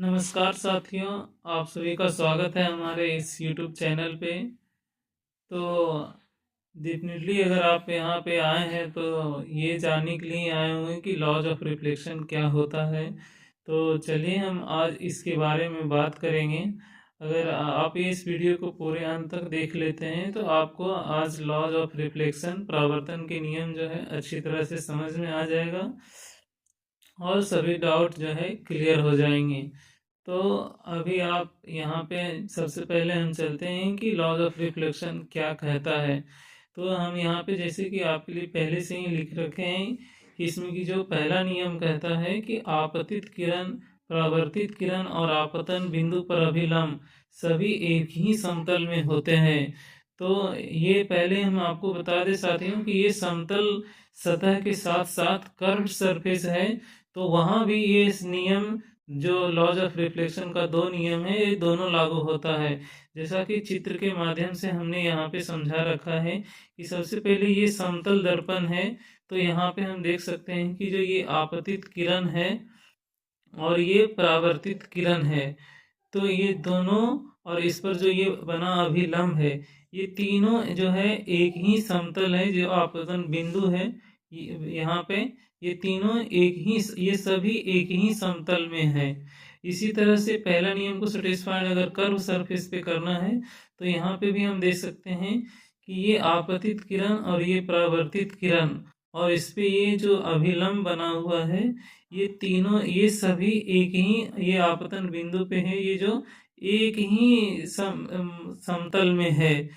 नमस्कार साथियों, आप सभी का स्वागत है हमारे इस YouTube चैनल पे। तो डेफिनेटली अगर आप यहाँ पे आए हैं तो ये जानने के लिए आए हुए हैं कि लॉज ऑफ रिफ्लेक्शन क्या होता है। तो चलिए हम आज इसके बारे में बात करेंगे। अगर आप इस वीडियो को पूरे अंत तक देख लेते हैं तो आपको आज लॉज ऑफ रिफ्लेक्शन परावर्तन के नियम जो है अच्छी तरह से समझ में आ जाएगा और सभी डाउट जो है क्लियर हो जाएंगे। तो अभी आप यहाँ पे सबसे पहले हम चलते हैं कि लॉज ऑफ रिफ्लेक्शन क्या कहता है। तो हम यहाँ पे जैसे कि आपके लिए पहले से ही लिख रखे हैं कि इसमें की जो पहला नियम कहता है कि आपतित किरण, परावर्तित किरण और आपतन बिंदु पर अभिलंब सभी एक ही समतल में होते हैं। तो ये पहले हम आपको बता दें साथियों कि ये समतल सतह के साथ साथ कर्व्ड सरफेस है। तो वहाँ भी ये इस नियम जो लॉज ऑफ रिफ्लेक्शन का दो नियम है ये दोनों लागू होता है। जैसा कि चित्र के माध्यम से हमने यहाँ पे समझा रखा है कि सबसे पहले ये समतल दर्पण है। तो यहाँ पे हम देख सकते हैं कि जो ये आपतित किरण है और ये परावर्तित किरण है, तो ये दोनों और इस पर जो ये बना अभिलंब है, ये तीनों जो है एक ही समतल है। जो आपतन बिंदु है यहाँ पे, ये तीनों एक ही, ये सभी एक ही समतल में है। इसी तरह से पहला नियम को सेटिस्फाइड अगर कर्व सरफेस पे करना है तो यहाँ पे भी हम देख सकते हैं कि ये आपतित किरण और ये परावर्तित किरण और इस पे ये जो अभिलंब बना हुआ है, ये तीनों, ये सभी एक ही, ये आपतन बिंदु पे है, ये जो एक ही समतल में है।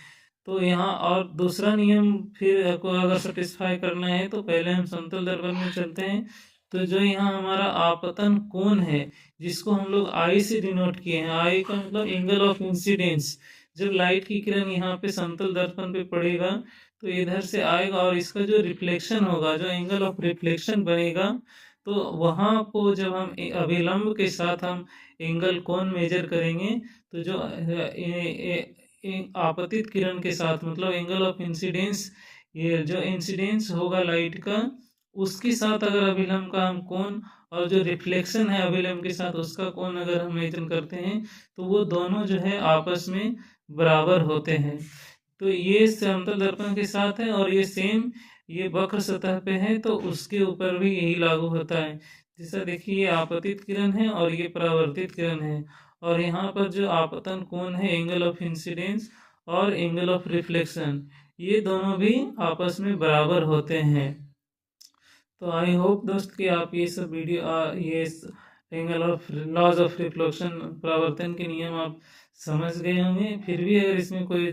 तो यहाँ और दूसरा नियम फिर को अगर सेटिस्फाई करना है तो पहले हम समतल दर्पण में चलते हैं। तो जो यहाँ हमारा आपतन कोण है जिसको हम लोग आई से डिनोट किए हैं, आई का मतलब एंगल ऑफ इंसिडेंस। जब लाइट की किरण यहाँ पे समतल दर्पण पे पड़ेगा तो इधर से आएगा और इसका जो रिफ्लेक्शन होगा, जो एंगल ऑफ रिफ्लेक्शन बनेगा, तो वहाँ को जब हम अभिलंब के साथ हम एंगल कोण मेजर करेंगे तो जो आपतित किरण के साथ मतलब एंगल ऑफ इंसिडेंस, ये जो इंसिडेंस होगा लाइट का उसके साथ अगर अभिलंब का हम कोण और जो रिफ्लेक्शन है अभिलंब के साथ उसका कोण अगर हम मेजर करते हैं तो वो दोनों जो है आपस में बराबर होते हैं। तो ये समतल दर्पण के साथ है और ये सेम, ये वक्र सतह पे है तो उसके ऊपर भी यही लागू होता है। जैसा देखिए ये आपतित किरण है और ये परावर्तित किरण है और यहाँ पर जो आपतन कोण है, एंगल ऑफ इंसिडेंस और एंगल ऑफ रिफ्लेक्शन, ये दोनों भी आपस में बराबर होते हैं। तो आई होप दोस्त कि आप ये सब वीडियो ये angle of laws of reflection, परावर्तन के नियम आप समझ गए होंगे। फिर भी अगर इसमें कोई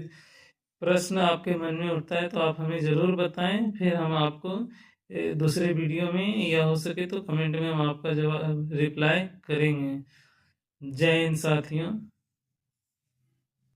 प्रश्न आपके मन में उठता है तो आप हमें ज़रूर बताएं, फिर हम आपको दूसरे वीडियो में या हो सके तो कमेंट में हम आपका जवाब रिप्लाई करेंगे। जय हिंद साथियों।